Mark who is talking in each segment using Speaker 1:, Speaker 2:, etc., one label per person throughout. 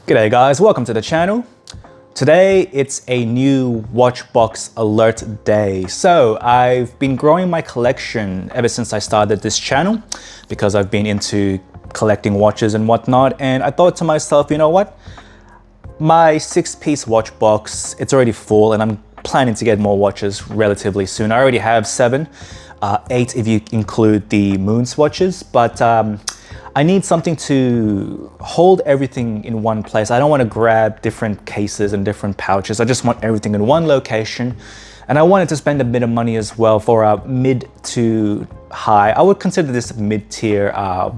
Speaker 1: G'day guys, welcome to the channel. Today it's a new watch box alert day. So I've been growing my collection ever since I started this channel because I've been into collecting watches and whatnot, and I thought to myself, you know what? My 6-piece watch box, it's already full and I'm planning to get more watches relatively soon. I already have 7, 8 if you include the moon swatches, but I need something to hold everything in one place. I don't want to grab different cases and different pouches. I just want everything in one location. And I wanted to spend a bit of money as well for a mid to high. I would consider this a mid-tier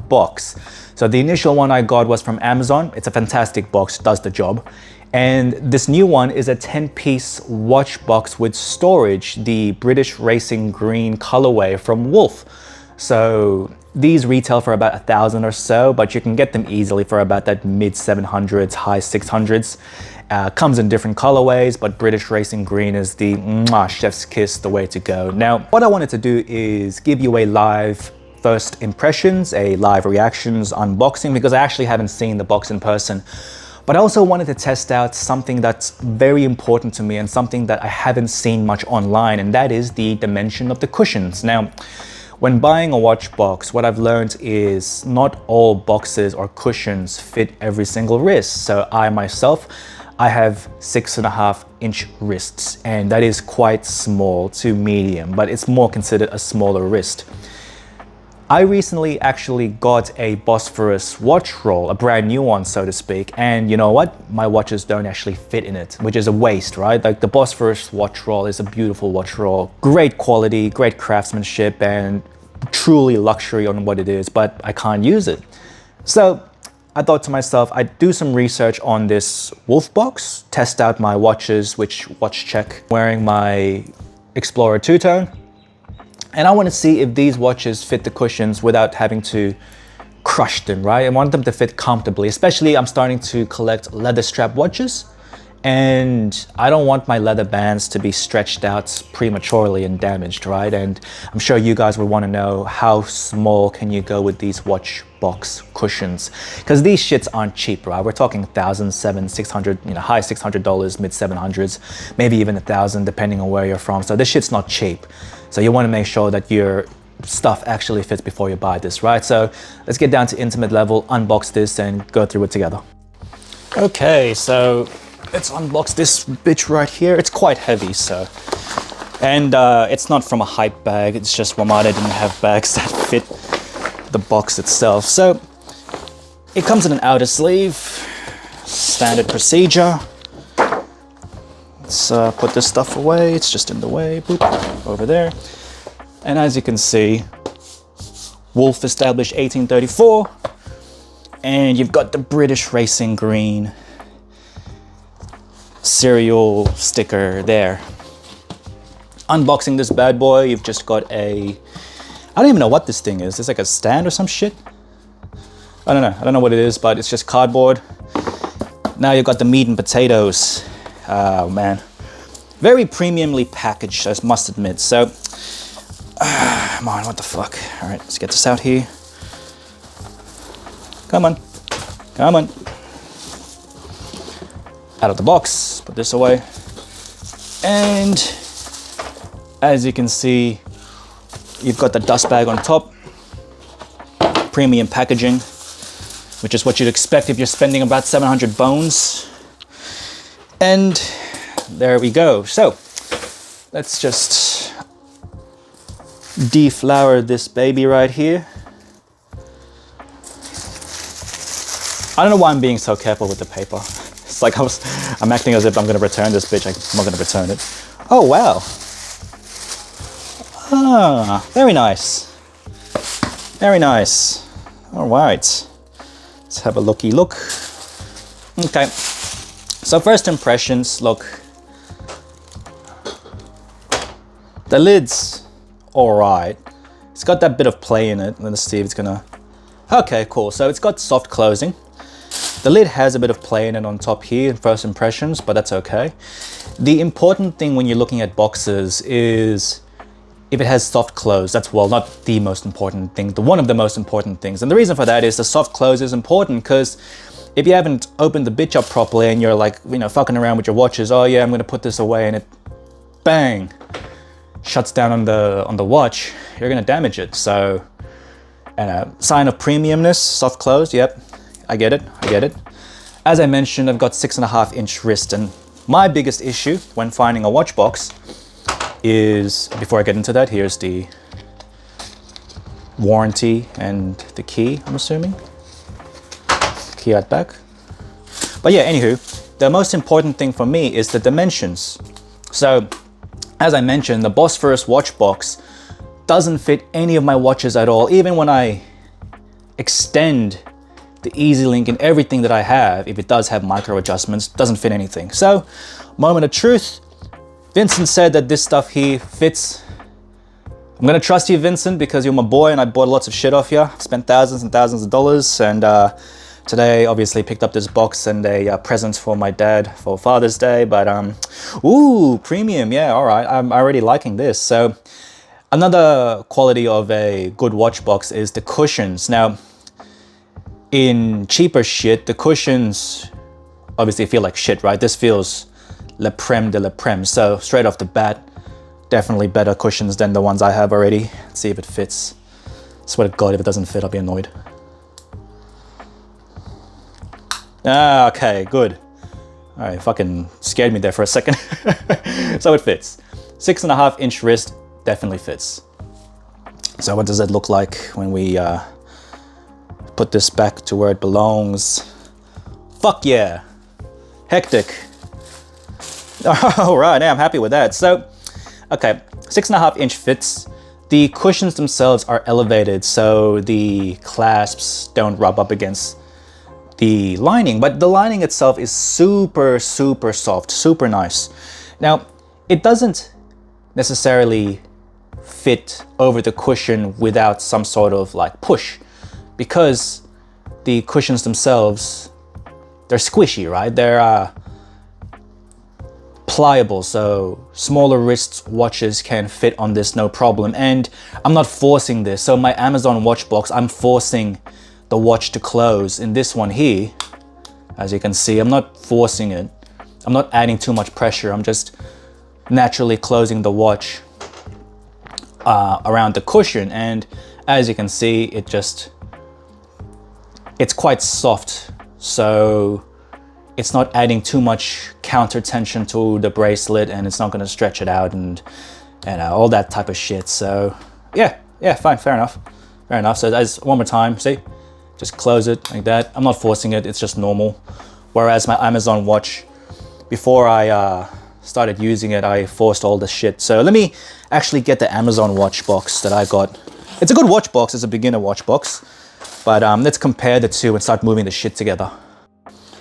Speaker 1: box. So the initial one I got was from Amazon. It's a fantastic box, does the job. And this new one is a 10-piece watch box with storage, the British Racing Green colorway from Wolf. So these retail for about $1,000 or so, but you can get them easily for about that mid 700s, high 600s. Comes in different colorways, but British Racing Green is the chef's kiss, the way to go. Now, what I wanted to do is give you a live first impressions, a live reactions unboxing, because I actually haven't seen the box in person. But I also wanted to test out something that's very important to me and something that I haven't seen much online, and that is the dimension of the cushions. Now, when buying a watch box, what I've learned is not all boxes or cushions fit every single wrist. So I myself, I have 6.5-inch wrists, and that is quite small to medium, but it's more considered a smaller wrist. I recently actually got a Bosphorus watch roll, a brand new one, so to speak. And you know what? My watches don't actually fit in it, which is a waste, right? Like the Bosphorus watch roll is a beautiful watch roll. Great quality, great craftsmanship, and truly luxury on what it is, but I can't use it. So I thought to myself, I'd do some research on this Wolf box, test out my watches, which watch check, wearing my Explorer two-tone. And I want to see if these watches fit the cushions without having to crush them, right? I want them to fit comfortably, especially I'm starting to collect leather strap watches, and I don't want my leather bands to be stretched out prematurely and damaged, right? And I'm sure you guys would want to know, how small can you go with these watch box cushions? Because these shits aren't cheap, right? We're talking $1,000, $600, high $600, mid 700s, maybe even $1,000 depending on where you're from. So this shit's not cheap. So you want to make sure that your stuff actually fits before you buy this, right? So let's get down to intimate level, unbox this and go through it together. Okay, so let's unbox this bitch right here. It's quite heavy, so. And it's not from a hype bag. It's just Wamada didn't have bags that fit the box itself. So it comes in an outer sleeve, standard procedure. Let's put this stuff away. It's just in the way. Boop, over there. And as you can see, Wolf established 1834, and you've got the British Racing Green serial sticker there. Unboxing this bad boy, you've just got I don't even know what this thing is. It's like a stand or some shit. I don't know what it is, but it's just cardboard. Now you've got the meat and potatoes. Oh man, very premiumly packaged, I must admit. So, come on, what the fuck? All right, let's get this out here. Come on, come on. Out of the box, put this away. And as you can see, you've got the dust bag on top. Premium packaging, which is what you'd expect if you're spending about 700 bones. And there we go. So let's just deflower this baby right here. I don't know why I'm being so careful with the paper. It's like I'm acting as if I'm going to return this bitch. I'm not going to return it. Oh, wow. Ah, very nice. Very nice. All right. Let's have a looky look. Okay. So first impressions, look. The lid's all right. It's got that bit of play in it. Let's see if it's gonna... Okay, cool. So it's got soft closing. The lid has a bit of play in it on top here in first impressions, but that's okay. The important thing when you're looking at boxes is if it has soft close. That's, well, not the most important thing, one of the most important things. And the reason for that is the soft close is important because if you haven't opened the bitch up properly and you're like, you know, fucking around with your watches, oh yeah, I'm gonna put this away, and it, bang, shuts down on the watch, you're gonna damage it. So, and a sign of premiumness, soft close, yep, I get it. As I mentioned, I've got 6.5-inch wrist, and my biggest issue when finding a watch box is, before I get into that, here's the warranty and the key, I'm assuming. Key at back. But yeah, anywho, the most important thing for me is the dimensions. So, as I mentioned, the Bosphorus watch box doesn't fit any of my watches at all. Even when I extend the EasyLink and everything that I have, if it does have micro adjustments, doesn't fit anything. So, moment of truth, Vincent said that this stuff here fits. I'm gonna trust you, Vincent, because you're my boy and I bought lots of shit off you. Spent thousands and thousands of dollars, and today obviously picked up this box and a present for my dad for Father's Day. But ooh, premium, yeah, all right, I'm already liking this. So another quality of a good watch box is the cushions. Now, in cheaper shit, the cushions obviously feel like shit, right? This feels la creme de la creme. So straight off the bat, definitely better cushions than the ones I have already. Let's see if it fits. Swear to God, if it doesn't fit, I'll be annoyed. Ah, okay, good. All right, fucking scared me there for a second. So it fits. 6.5-inch wrist definitely fits. So what does it look like when we put this back to where it belongs? Fuck yeah. Hectic. All right, yeah, I'm happy with that. So, okay, 6.5-inch fits. The cushions themselves are elevated, so the clasps don't rub up against the lining, but the lining itself is super, super soft, super nice. Now, it doesn't necessarily fit over the cushion without some sort of like push, because the cushions themselves, they're squishy, right? They're pliable, so smaller wrist watches can fit on this no problem. And I'm not forcing this. So my Amazon watch box, I'm forcing the watch to close. In this one here, as you can see, I'm not forcing it. I'm not adding too much pressure. I'm just naturally closing the watch around the cushion. And as you can see, it's quite soft. So it's not adding too much counter tension to the bracelet, and it's not going to stretch it out and all that type of shit. So yeah, fine, fair enough. So as one more time, see, just close it like that. I'm not forcing it, it's just normal. Whereas my Amazon watch, before I started using it, I forced all the shit. So let me actually get the Amazon watch box that I got. It's a good watch box, it's a beginner watch box, but let's compare the two and start moving the shit together.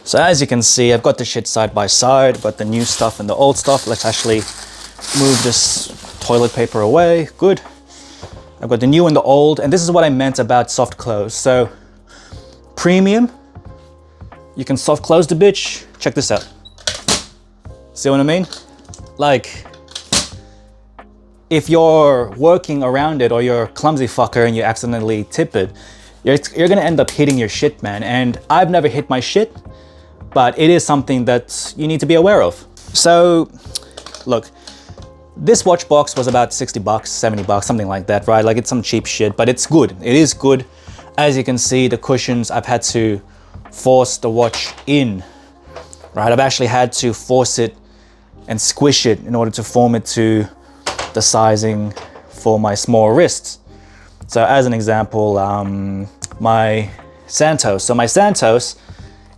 Speaker 1: So as you can see, I've got the shit side by side, got the new stuff and the old stuff. Let's actually move this toilet paper away. Good. I've got the new and the old, and this is what I meant about soft close. So premium, you can soft close the bitch. Check this out. See what I mean? Like, if you're working around it or you're a clumsy fucker and you accidentally tip it, you're gonna end up hitting your shit, man. And I've never hit my shit, but it is something that you need to be aware of. So look, this watch box was about 60 bucks, 70 bucks, something like that, right? Like, it's some cheap shit, but it's good. It is good. As you can see, the cushions, I've had to force the watch in, right? I've actually had to force it and squish it in order to form it to the sizing for my small wrists. So as an example, my Santos. So my Santos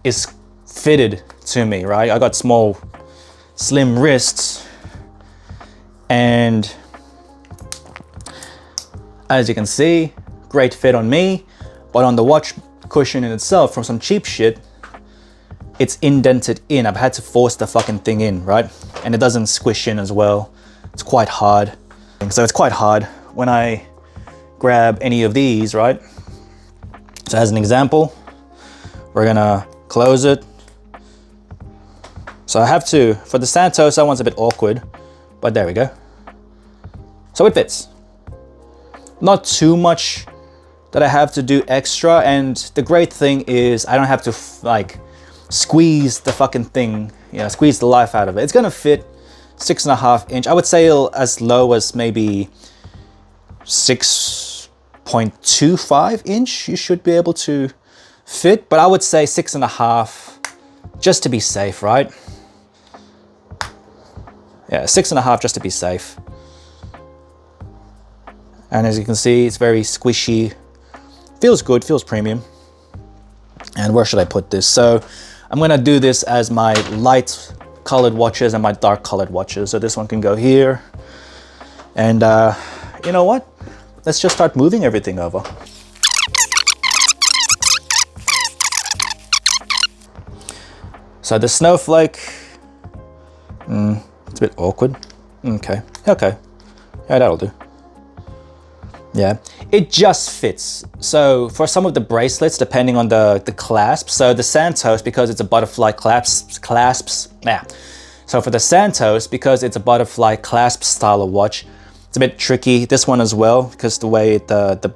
Speaker 1: is fitted to me, right? I got small, slim wrists, and as you can see, great fit on me, but on the watch cushion in itself, from some cheap shit, it's indented in. I've had to force the fucking thing in, right? And it doesn't squish in as well. It's quite hard. So it's quite hard when I grab any of these, right? So as an example, we're gonna close it. So I have to, for the Santos, that one's a bit awkward, but there we go. So it fits. Not too much that I have to do extra, and the great thing is I don't have to like squeeze the fucking thing, you know, squeeze the life out of it. It's gonna fit 6.5 inch. I would say as low as maybe 6.25 inch. You should be able to fit, but I would say 6.5 just to be safe, right? Yeah, 6.5 just to be safe. And as you can see, it's very squishy. Feels good, feels premium. And where should I put this? So I'm gonna do this as my light colored watches and my dark colored watches. So this one can go here. And you know what? Let's just start moving everything over. So the snowflake, it's a bit awkward. Okay, yeah, that'll do. Yeah, it just fits. So for some of the bracelets, depending on the clasp, so the Santos, because it's a butterfly clasps, yeah. So for the Santos, because it's a butterfly clasp style of watch, it's a bit tricky. This one as well, because the way the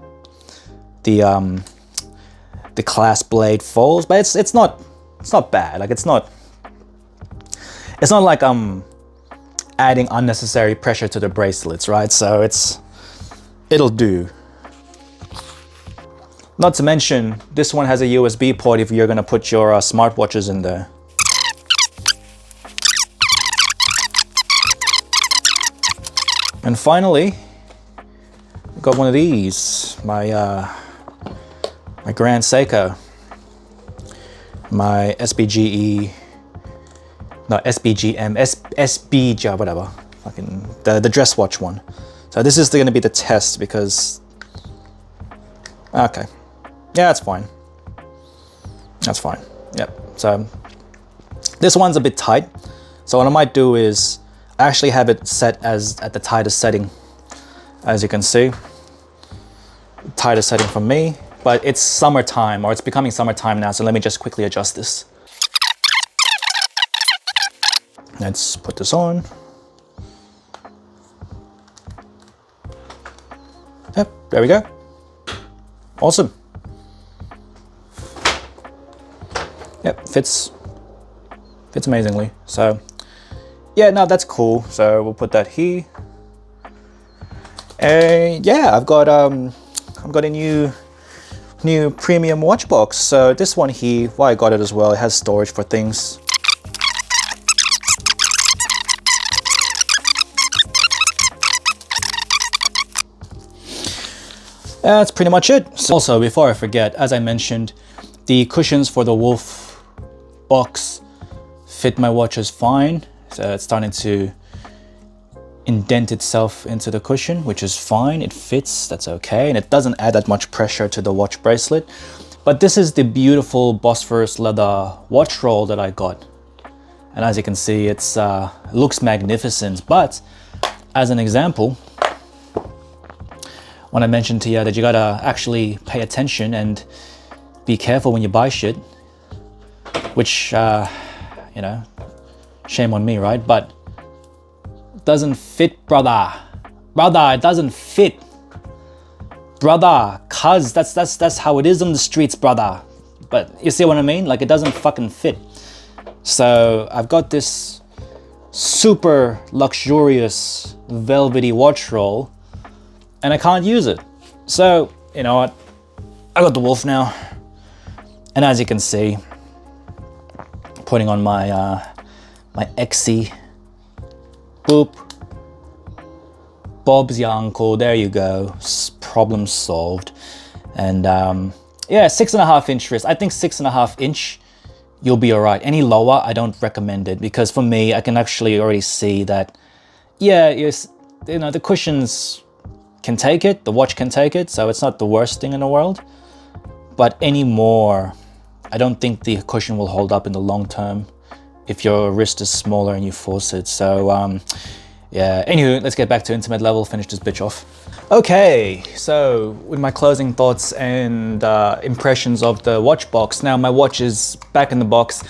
Speaker 1: clasp blade folds, but it's not bad. Like it's not like I'm adding unnecessary pressure to the bracelets, right? So it'll do. Not to mention, this one has a USB port if you're gonna put your smartwatches in there. And finally, I got one of these, my Grand Seiko, my SBGM, SBG, whatever, fucking the dress watch one. So this is going to be the test because, okay, yeah, that's fine. That's fine. Yep. So this one's a bit tight. So what I might do is I actually have it set at the tightest setting, as you can see. Tightest setting for me, but it's summertime, or it's becoming summertime now. So let me just quickly adjust this. Let's put this on. Yep, there we go. Awesome. Yep, fits amazingly. So yeah, no, that's cool. So we'll put that here. And yeah, I've got a new premium watch box. So this one here, well, I got it as well. It has storage for things. That's pretty much it. So also, before I forget, as I mentioned, the cushions for the Wolf box fit my watches fine. So it's starting to indent itself into the cushion, which is fine. It fits, that's okay. And it doesn't add that much pressure to the watch bracelet. But this is the beautiful Bosphorus leather watch roll that I got. And as you can see, it looks magnificent. But as an example, when I mentioned to you that you gotta actually pay attention and be careful when you buy shit, which, you know, shame on me, right? But it doesn't fit, brother. Brother, it doesn't fit. Brother, cuz that's how it is on the streets, brother. But you see what I mean? Like, it doesn't fucking fit. So I've got this super luxurious velvety watch roll, and I can't use it. So, you know what? I got the Wolf now. And as you can see, putting on my my XC. Boop. Bob's your uncle. There you go. Problem solved. And yeah, 6.5 inch wrist. I think 6.5 inch, you'll be all right. Any lower, I don't recommend it, because for me, I can actually already see that, yeah, you know, the cushions can take it, the watch can take it, so it's not the worst thing in the world. But any more, I don't think the cushion will hold up in the long term if your wrist is smaller and you force it. So yeah, anywho, let's get back to intimate level, finish this bitch off. Okay, so with my closing thoughts and impressions of the watch box. Now my watch is back in the box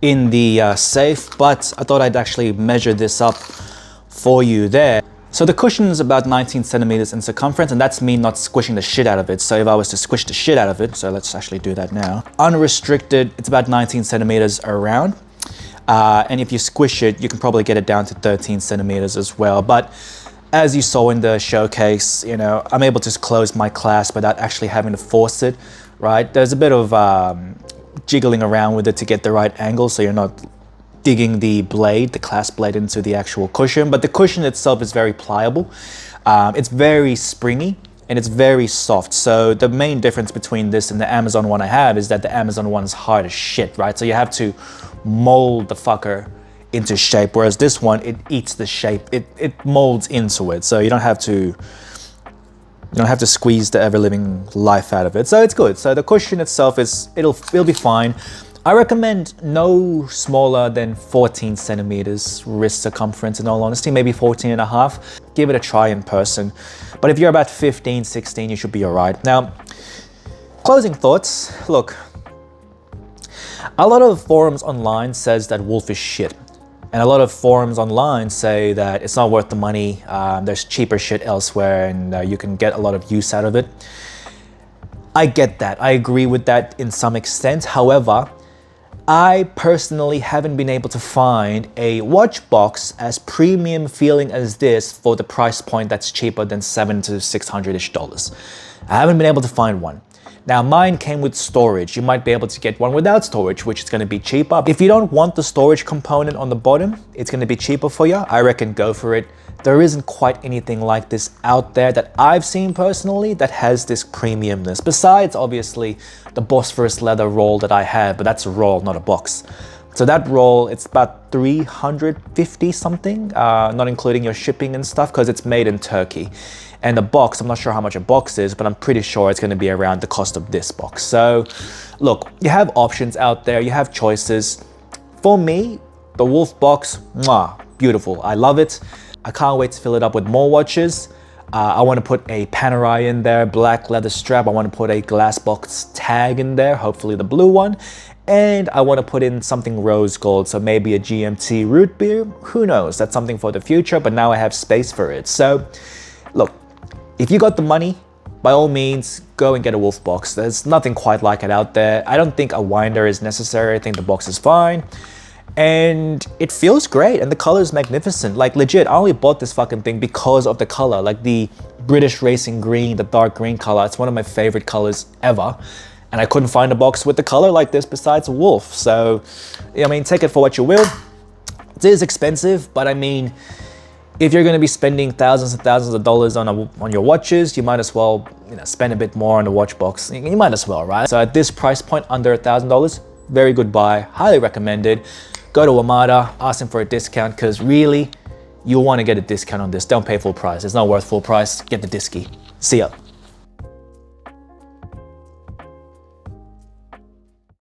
Speaker 1: in the safe, but I thought I'd actually measure this up for you there. So the cushion is about 19 centimeters in circumference, and that's me not squishing the shit out of it. So if I was to squish the shit out of it, so let's actually do that now. Unrestricted, it's about 19 centimeters around. And if you squish it, you can probably get it down to 13 centimeters as well. But as you saw in the showcase, you know, I'm able to close my clasp without actually having to force it, right? There's a bit of jiggling around with it to get the right angle, so you're not digging the blade, the clasp blade, into the actual cushion. But the cushion itself is very pliable. It's very springy and it's very soft. So the main difference between this and the Amazon one I have is that the Amazon one is hard as shit, right? So you have to mold the fucker into shape, whereas this one, it eats the shape. It molds into it. So you don't have to squeeze the ever-living life out of it. So it's good. So the cushion itself it'll be fine. I recommend no smaller than 14 centimeters wrist circumference, in all honesty, maybe 14 and a half. Give it a try in person. But if you're about 15, 16, you should be all right. Now, closing thoughts. Look, a lot of forums online says that Wolf is shit. And a lot of forums online say that it's not worth the money. There's cheaper shit elsewhere and you can get a lot of use out of it. I get that. I agree with that in some extent. However, I personally haven't been able to find a watch box as premium feeling as this for the price point that's cheaper than $700 to $600-ish. I haven't been able to find one. Now mine came with storage. You might be able to get one without storage, which is going to be cheaper. If you don't want the storage component on the bottom, it's going to be cheaper for you. I reckon go for it. There isn't quite anything like this out there that I've seen personally that has this premiumness. Besides, obviously, the Bosphorus leather roll that I have, but that's a roll, not a box. So that roll, it's about 350 something, not including your shipping and stuff, because it's made in Turkey. And the box, I'm not sure how much a box is, but I'm pretty sure it's going to be around the cost of this box. So look, you have options out there, you have choices. For me, the Wolf box, mwah, beautiful. I love it. I can't wait to fill it up with more watches. I want to put a Panerai in there, black leather strap. I want to put a glass box tag in there, hopefully the blue one. And I want to put in something rose gold, so maybe a GMT root beer. Who knows? That's something for the future, but now I have space for it. So look, if you got the money, by all means, go and get a Wolf box. There's nothing quite like it out there. I don't think a winder is necessary. I think the box is fine. And it feels great, and the color is magnificent. Like legit, I only bought this fucking thing because of the color, like the British racing green, the dark green color. It's one of my favorite colors ever. And I couldn't find a box with the color like this besides a Wolf. So, I mean, take it for what you will. It is expensive, but I mean, if you're going to be spending thousands and thousands of dollars on your watches, you might as well, you know, spend a bit more on the watch box. You might as well, right? So at this price point, under $1,000, very good buy, highly recommended. Go to Amada, ask them for a discount, because really, you'll want to get a discount on this. Don't pay full price. It's not worth full price. Get the disky. See ya.